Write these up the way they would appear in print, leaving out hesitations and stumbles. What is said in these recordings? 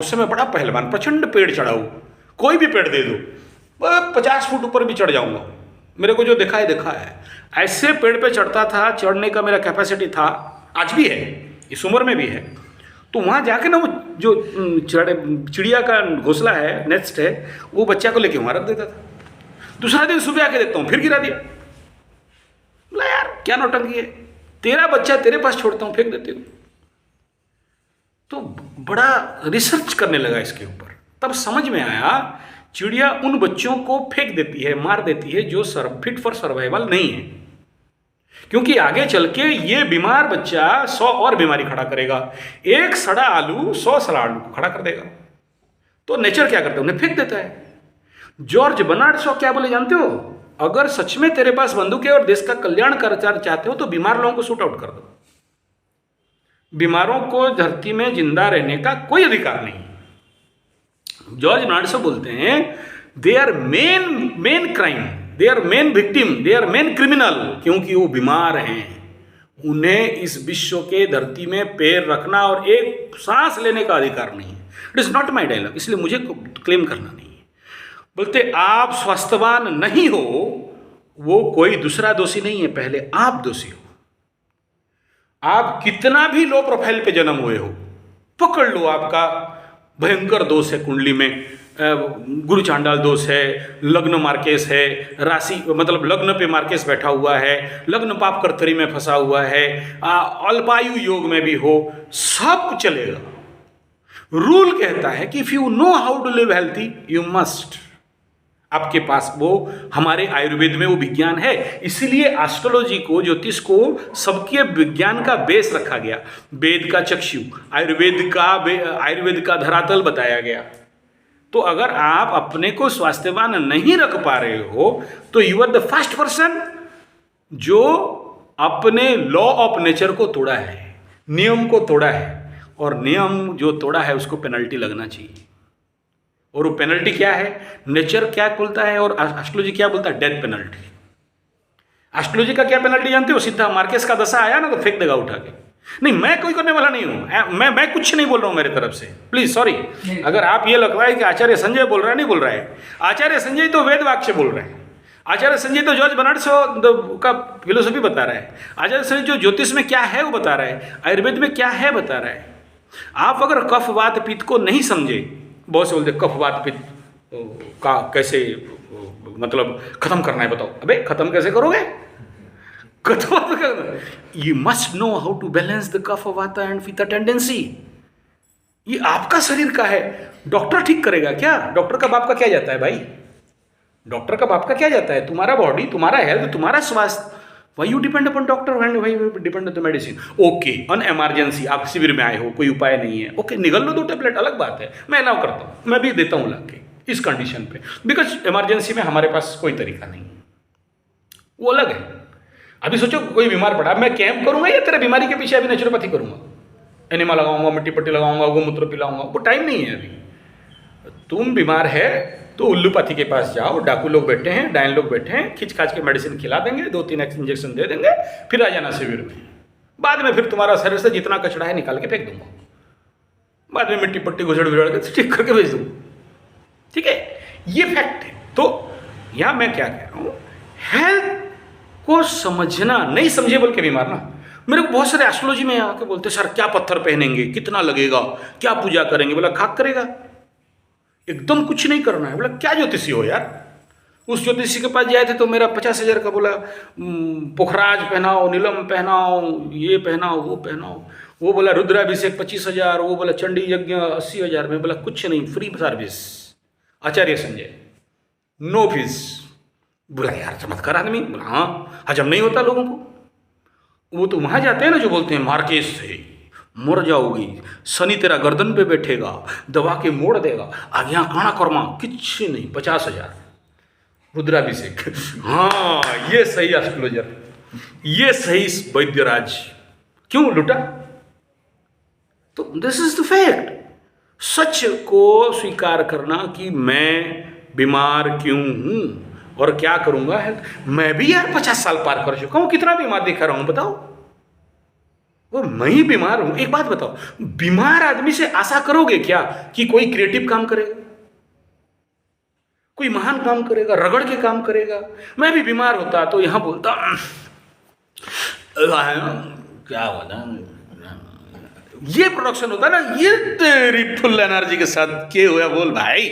उससे मैं बड़ा पहलवान, प्रचंड पेड़ चढ़ाऊ, कोई भी पेड़ दे दो 50 फुट ऊपर भी चढ़ जाऊंगा। मेरे को जो देखा है देखा है, ऐसे पेड़ पे चढ़ता था, चढ़ने का मेरा कैपेसिटी था, आज भी है, इस उम्र में भी है। तो वहाँ जाके ना वो जो चिड़िया का घोंसला है, नेस्ट है, वो बच्चा को लेके वहाँ रख देता था। दूसरा दिन सुबह आके देखता हूँ फिर गिरा दिया। बोला यार क्या नौटंकी है, तेरा बच्चा तेरे पास छोड़ता हूँ फेंक देती हूँ। तो बड़ा रिसर्च करने लगा इसके ऊपर, तब समझ में आया चिड़िया उन बच्चों को फेंक देती है, मार देती है जो फिट फॉर सर्वाइवल नहीं है, क्योंकि आगे चल के ये बीमार बच्चा 100 और बीमारी खड़ा करेगा। एक सड़ा आलू 100 सड़ा आलू को खड़ा कर देगा। तो नेचर क्या करता है, उन्हें फेंक देता है। जॉर्ज बर्नार्ड शॉ क्या बोले जानते हो, अगर सच में तेरे पास बंदूक है और देश का कल्याण करना चाहते हो तो बीमार लोगों को शूट आउट कर दो। बीमारों को धरती में जिंदा रहने का कोई अधिकार नहीं। जॉर्ज बर्नार्ड शॉ बोलते हैं they are men crime, they are men victim, they are men criminal, क्योंकि वो बीमार हैं। उन्हें इस विश्व के धरती में पैर रखना और एक सांस लेने का अधिकार नहीं है। It is not my dialogue, इसलिए मुझे क्लेम करना नहीं है। बोलते आप स्वास्थ्यवान नहीं हो, वो कोई दूसरा दोषी नहीं है, पहले आप दोषी हो। आप कितना भी लो प्रोफाइल पे जन्म हुए हो, पकड़ लो आपका भयंकर दोष है कुंडली में, गुरु चांडाल दोष है, लग्न मार्केश है, राशि मतलब लग्न पे मार्केश बैठा हुआ है, लग्न पाप कर्तरी में फंसा हुआ है, अल्पायु योग में भी हो, सब चलेगा। रूल कहता है कि if you know how to live healthy you must. आपके पास वो हमारे आयुर्वेद में वो विज्ञान है, इसीलिए एस्ट्रोलॉजी को, ज्योतिष को सबके विज्ञान का बेस रखा गया। वेद का चक्षु, आयुर्वेद का धरातल बताया गया। तो अगर आप अपने को स्वास्थ्यवान नहीं रख पा रहे हो तो you are the first person जो अपने लॉ ऑफ नेचर को तोड़ा है, नियम को तोड़ा है, और नियम जो तोड़ा है उसको पेनल्टी लगना चाहिए। और वो पेनल्टी क्या है, नेचर क्या बोलता है और एस्ट्रोलॉजी क्या बोलता है, डेथ पेनल्टी। एस्ट्रोलॉजी का क्या पेनल्टी जानते हो, सीधा मार्केस का दशा आया ना तो फेंक देगा उठा के। नहीं, मैं कोई करने वाला नहीं हूं, मैं कुछ नहीं बोल रहा हूं मेरे तरफ से, प्लीज सॉरी। अगर आप ये लग रहा है कि आचार्य संजय बोल रहा है, नहीं बोल रहा है। आचार्य संजय तो वेद वाक्य बोल रहे हैं। आचार्य संजय तो जॉर्ज बर्नार्ड शॉ का फिलोसफी बता रहा है। आचार्य संजय जो ज्योतिष में क्या है वो बता रहा है, आयुर्वेद में क्या है बता रहा है। आप अगर कफ वात पित्त को नहीं समझे, बहुत से बोलते कफ वात पित्त का कैसे मतलब खत्म करना है, बताओ। अबे खत्म कैसे करोगे, you must know how to balance the kapha vata and पित्त टेंडेंसी। ये आपका शरीर का है, डॉक्टर ठीक करेगा क्या? डॉक्टर का बाप का क्या जाता है भाई, डॉक्टर का बाप का क्या जाता है? तुम्हारा बॉडी, तुम्हारा हेल्थ, तुम्हारा स्वास्थ्य। Why you depend upon doctor and why you depend on the medicine? Okay, an emergency आप शिविर में आए हो, कोई उपाय नहीं है, ओके निगल लो 2 टैबलेट, अलग बात है, मैं अलाउ करता हूँ, मैं भी देता हूँ ला के इस कंडीशन पे, बिकॉज इमरजेंसी में हमारे पास कोई तरीका नहीं, वो अलग है। अभी सोचो कोई बीमार पड़ा, मैं कैंप करूंगा या तेरे बीमारी के पीछे अभी नेचुरोपैथी करूंगा, एनिमा लगाऊंगा, मिट्टी पट्टी लगाऊंगा, गोमूत्र पिलाऊंगा, वो टाइम नहीं है अभी। तुम बीमार है तो उल्लूपाथी के पास जाओ, डाकू लोग बैठे हैं, डायन लोग बैठे हैं, खिंच खाच के मेडिसिन खिला देंगे, 2-3 इंजेक्शन दे देंगे, फिर आ जाना शिविर में। बाद में फिर तुम्हारा शरीर से जितना कचरा है निकाल के फेंक दूंगा, बाद में मिट्टी पट्टी घुसड़ घुसड़ के ठीक करके भेज दूंगा, ठीक है, ये फैक्ट है। तो यहां मैं क्या कह रहा हूं, हेल्थ को समझना, नहीं समझे बोल के बीमार ना। मेरे को बहुत सारे एस्ट्रोलॉजी में आके बोलते सर क्या पत्थर पहनेंगे, कितना लगेगा, क्या पूजा करेंगे, बोला खाक करेगा, एकदम कुछ नहीं करना है। बोला क्या ज्योतिषी हो यार, उस ज्योतिषी के पास जाए थे तो मेरा 50,000 का बोला पुखराज पहनाओ, नीलम पहनाओ, ये पहनाओ, वो पहनाओ, वो बोला रुद्राभिषेक 25,000, वो बोला चंडी यज्ञ 80,000 में। बोला कुछ नहीं, फ्री सर्विस। आचार्य संजय नो फीस। बोला यार चमत्कार आदमी। बोला हाँ, हजम नहीं होता लोगों को। वो तो वहाँ जाते हैं ना जो बोलते हैं मार्केश से मर जाओगी, शनि तेरा गर्दन पे बैठेगा, दबा के मोड़ देगा, आगे काना कर्मा, कुछ नहीं, 50,000 रुद्राभिषेक। हाँ ये सही एस्ट्रोलॉजर, ये सही वैद्यराज, क्यों लुटा? तो दिस इज द फैक्ट। सच को स्वीकार करना कि मैं बीमार क्यों हूं और क्या करूंगा। मैं भी यार 50 साल पार कर चुका हूं, कितना बीमार दिखा रहा हूं बताओ। वो मैं ही बीमार हूं। एक बात बताओ, बीमार आदमी से आशा करोगे क्या कि कोई क्रिएटिव काम करेगा, कोई महान काम करेगा, रगड़ के काम करेगा? मैं भी बीमार होता तो यहां बोलता क्या बोला, ये प्रोडक्शन होता ना, ये तेरी फुल एनर्जी के साथ के हुआ बोल भाई।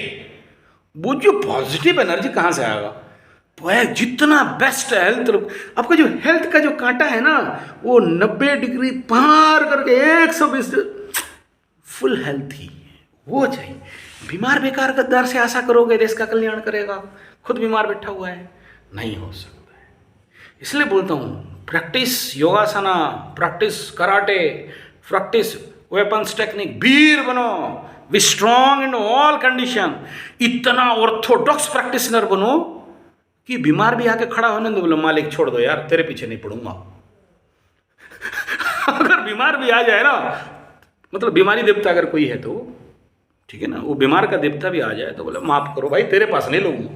वो जो पॉजिटिव एनर्जी कहां से आएगा? वो जितना बेस्ट हेल्थ, आपका जो हेल्थ का जो कांटा है ना, वो 90 डिग्री पार करके 120 फुल हेल्थ ही वो चाहिए। बीमार बेकार गद्दार से आशा करोगे देश का कल्याण करेगा, खुद बीमार बैठा हुआ है, नहीं हो सकता है। इसलिए बोलता हूं, practice yogasana, practice karate, practice weapons technique, वीर बनो, be strong in all condition. इतना ऑर्थोडॉक्स प्रैक्टिशनर बनो कि बीमार भी आके खड़ा होने दो, बोलो मालिक छोड़ दो यार, तेरे पीछे नहीं पड़ूंगा। अगर बीमार भी आ जाए ना, मतलब बीमारी देवता अगर कोई है तो ठीक है ना, वो बीमार का देवता भी आ जाए तो बोले माफ करो भाई, तेरे पास नहीं लूंगा,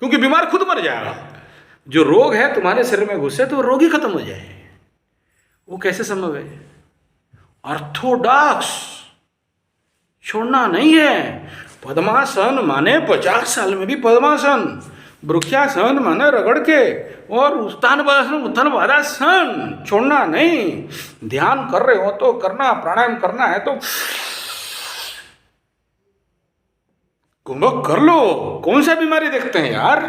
क्योंकि बीमार खुद मर जाएगा। जो रोग है तुम्हारे शरीर में घुसे तो रोग ही खत्म हो जाए। वो कैसे संभव है? ऑर्थोडॉक्स छोड़ना नहीं है। पद्मासन माने 50 साल में भी पद्मासन, वृक्षासन माने रगड़ के, और उत्थान बाधासन छोड़ना नहीं। ध्यान कर रहे हो तो करना, प्राणायाम करना है तो कुंभक कर लो। कौन सा बीमारी देखते हैं यार,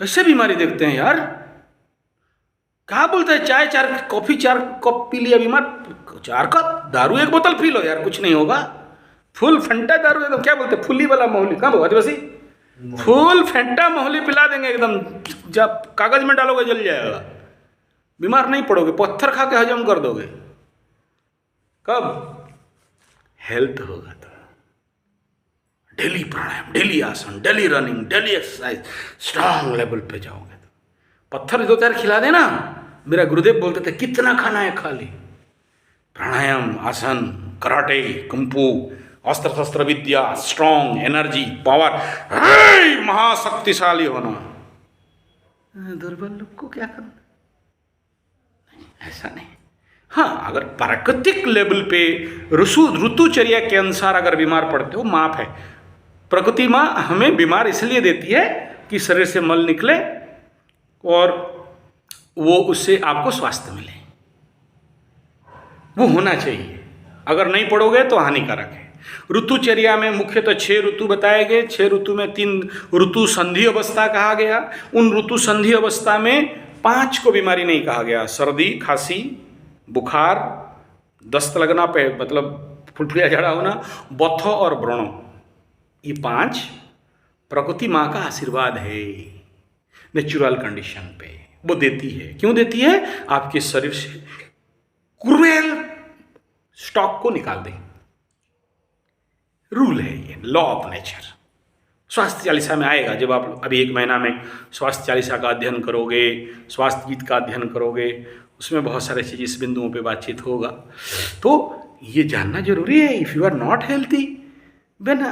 कैसे बीमारी देखते हैं यार? कहा बोलते हैं चाय 4 कॉफी 4 कप पी लिया बीमार, 4 कप दारू 1 बोतल पी लो यार, कुछ नहीं होगा। फुल फंटा दारू एकदम, क्या बोलते हैं, फुल्ली वाला मोहली, कहाँ बोला आदिवासी, फुल फंटा मोहली पिला देंगे एकदम, जब कागज में डालोगे जल जाएगा, बीमार नहीं पड़ोगे, पत्थर खा के हजम कर दोगे। कब हेल्थ होगा तो डेली प्राणायाम, डेली आसन, daily running, daily exercise, strong level पे जाओगे तो पत्थर 2-4 खिला देना। मेरा गुरुदेव बोलते थे कितना खाना है खा ली। प्राणायाम, आसन, कराटे, कुंफू, अस्त्र शस्त्र विद्या, स्ट्रांग एनर्जी, पावर, महाशक्तिशाली होना। दुर्बल लोग को क्या करना? ऐसा नहीं। हाँ, अगर प्राकृतिक लेवल पे ऋतुचर्या के अनुसार अगर बीमार पड़ते हो, माफ है, प्रकृति माँ हमें बीमार इसलिए देती है कि शरीर से मल निकले और वो उससे आपको स्वास्थ्य मिले, वो होना चाहिए। अगर नहीं पढ़ोगे तो हानिकारक है। ऋतुचर्या में मुख्यतः 6 ऋतु बताए गए। 6 ऋतु में 3 ऋतु संधि अवस्था कहा गया। उन ऋतु संधि अवस्था में 5 को बीमारी नहीं कहा गया। सर्दी, खांसी, बुखार, दस्त लगना पे मतलब फुलफुलिया झाड़ा होना, बथ और व्रण, ये 5 प्रकृति माँ का आशीर्वाद है नेचुरल कंडीशन पे, वो देती है। क्यों देती है? आपके शरीर से क्रूएल स्टॉक को निकाल दे। रूल है ये, लॉ ऑफ नेचर। स्वास्थ्य चालीसा में आएगा, जब आप अभी 1 महीना में स्वास्थ्य चालीसा का अध्ययन करोगे, स्वास्थ्य गीत का अध्ययन करोगे, उसमें बहुत सारे चीज़ इस बिंदुओं पे बातचीत होगा। तो ये जानना जरूरी है। If you are not healthy, then